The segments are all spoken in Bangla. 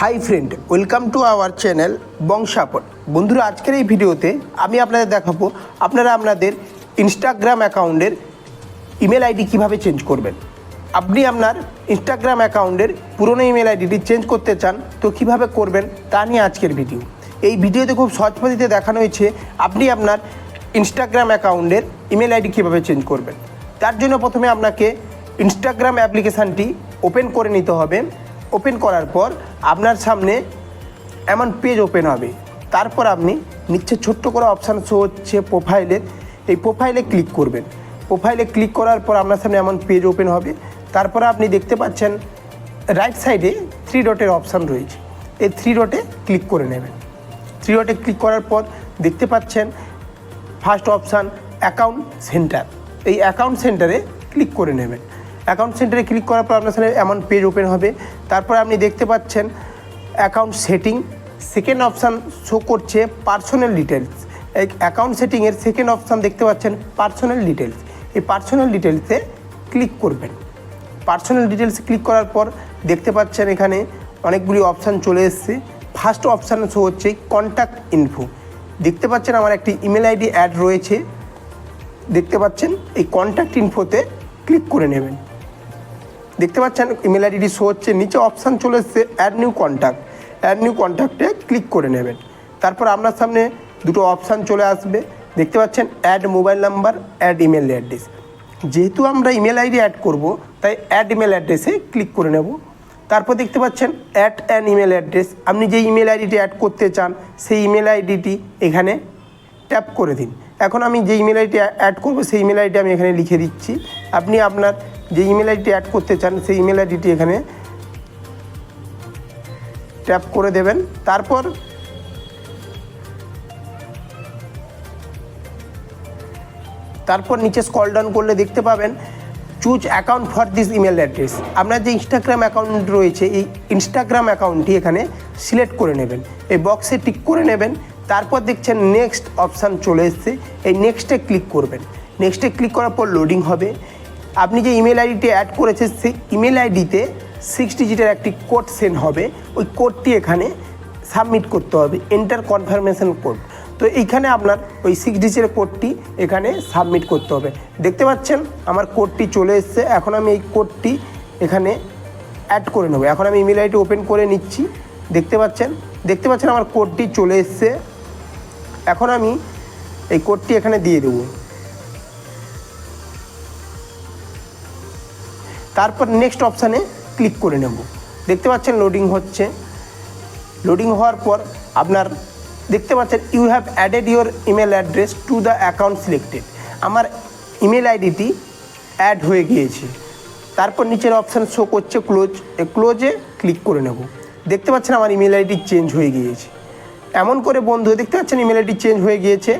High friend, welcome to our channel Bongshapot. বন্ধুরা, আজকের এই ভিডিওতে আমি আপনাদের দেখাবো আপনারা আপনাদের ইনস্টাগ্রাম অ্যাকাউন্টের ইমেল আইডি কীভাবে চেঞ্জ করবেন। আপনি আপনার ইনস্টাগ্রাম অ্যাকাউন্টের পুরনো ইমেল আইডিটি চেঞ্জ করতে চান তো কীভাবে করবেন তা নিয়ে আজকের ভিডিও। এই ভিডিওতে খুব সহজ পদ্ধতিতে দেখানো হয়েছে আপনি আপনার ইনস্টাগ্রাম অ্যাকাউন্টের ইমেল আইডি কীভাবে চেঞ্জ করবেন। তার জন্য প্রথমে আপনাকে ইনস্টাগ্রাম অ্যাপ্লিকেশানটি ওপেন করে নিতে হবে। ওপেন করার পর আপনার সামনে এমন পেজ ওপেন হবে। তারপর আপনি নিচে ছোট্ট করে অপশান শো হচ্ছে প্রোফাইলের, এই প্রোফাইলে ক্লিক করবেন। প্রোফাইলে ক্লিক করার পর আপনার সামনে এমন পেজ ওপেন হবে। তারপরে আপনি দেখতে পাচ্ছেন রাইট সাইডে 3 ডটের অপশান রয়েছে, এই 3 ডটে ক্লিক করে নেবেন। 3 ডটে ক্লিক করার পর দেখতে পাচ্ছেন ফার্স্ট অপশান অ্যাকাউন্ট সেন্টার, এই অ্যাকাউন্ট সেন্টারে ক্লিক করে নেবেন। অ্যাকাউন্ট সেন্টারে ক্লিক করার পর আপনার সামনে এমন পেজ ওপেন হবে। তারপর আপনি দেখতে পাচ্ছেন account setting, second option show করছে পার্সোনাল ডিটেলস। এই অ্যাকাউন্ট সেটিংয়ের সেকেন্ড অপশান দেখতে পাচ্ছেন পার্সোনাল ডিটেলস, এই পার্সোনাল ডিটেলসে ক্লিক করবেন। পার্সোনাল ডিটেলসে ক্লিক করার পর দেখতে পাচ্ছেন এখানে অনেকগুলি অপশান চলে এসছে। ফার্স্ট অপশান শো হচ্ছে কন্ট্যাক্ট ইনফো। দেখতে পাচ্ছেন আমার একটি ইমেল আইডি অ্যাড রয়েছে, দেখতে পাচ্ছেন এই কন্ট্যাক্ট ইনফোতে ক্লিক করে নেবেন। দেখতে পাচ্ছেন ইমেল আইডিটি শো হচ্ছে, নিচে অপশান চলে এসছে add new contact, add new কন্ট্যাক্টে ক্লিক করে নেবেন। তারপর আপনার সামনে দুটো অপশান চলে আসবে, দেখতে পাচ্ছেন add mobile number, add email address. যেহেতু আমরা ইমেল আইডি অ্যাড করব তাই অ্যাড ইমেল অ্যাড্রেসে ক্লিক করে নেব। তারপর দেখতে পাচ্ছেন অ্যাড অ্যান ইমেল অ্যাড্রেস, আপনি যে ইমেল আইডিটি অ্যাড করতে চান সেই ইমেল আইডিটি এখানে ট্যাপ করে দিন। এখন আমি যে ইমেল আইডি অ্যাড করব সেই ইমেল আইডি আমি এখানে লিখে দিচ্ছি। আপনি আপনার যে ইমেল আইডি অ্যাড করতে চান সেই ইমেল আইডিটি এখানে ট্যাপ করে দেবেন। তারপর নিচে স্ক্রল ডাউন করলে দেখতে পাবেন choose account for this email address. আপনার যে ইনস্টাগ্রাম অ্যাকাউন্ট রয়েছে এই ইনস্টাগ্রাম অ্যাকাউন্টটি এখানে সিলেক্ট করে নেবেন, এই বক্সে টিক করে নেবেন। তারপর দেখছেন নেক্সট অপশান চলে এসছে, এই নেক্সটে ক্লিক করবেন। নেক্সটে ক্লিক করার পর লোডিং হবে। আপনি যে ইমেল আইডিটি অ্যাড করেছেন সেই ইমেল আইডিতে 6 ডিজিটের একটি কোড সেন্ড হবে, ওই কোডটি এখানে সাবমিট করতে হবে, এন্টার কনফার্মেশন কোড। তো এইখানে আপনার ওই 6 ডিজিটের কোডটি এখানে সাবমিট করতে হবে। দেখতে পাচ্ছেন আমার কোডটি চলে এসছে। এখন আমি এই কোডটি এখানে অ্যাড করে নেব। এখন আমি ইমেল আইডি ওপেন করে নিচ্ছি, দেখতে পাচ্ছেন আমার কোডটি চলে এসছে। এখন আমি এই কোডটি এখানে দিয়ে দেবো। তারপর নেক্সট অপশানে ক্লিক করে নেব। দেখতে পাচ্ছেন লোডিং হচ্ছে। লোডিং হওয়ার পর আপনার দেখতে পাচ্ছেন you have added your email address to the account selected. আমার ইমেল আইডিটি অ্যাড হয়ে গিয়েছে। তারপর নিচের অপশান শো করছে ক্লোজ, এই ক্লোজে ক্লিক করে নেব। দেখতে পাচ্ছেন আমার ইমেল আইডি চেঞ্জ হয়ে গিয়েছে। এমন করে বন্ধু দেখতে পাচ্ছেন ইমেল আইডি চেঞ্জ হয়ে গিয়েছে।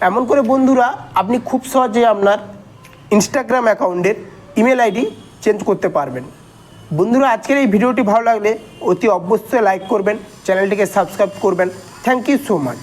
এমন করে বন্ধুরা আপনি খুব সহজে আপনার ইনস্টাগ্রাম অ্যাকাউন্টের ইমেল আইডি চেঞ্জ করতে পারবেন। বন্ধুরা, আজকের এই ভিডিওটি ভালো লাগলে অতি অবশ্যই লাইক করবেন, চ্যানেলটিকে সাবস্ক্রাইব করবেন। Thank you so much.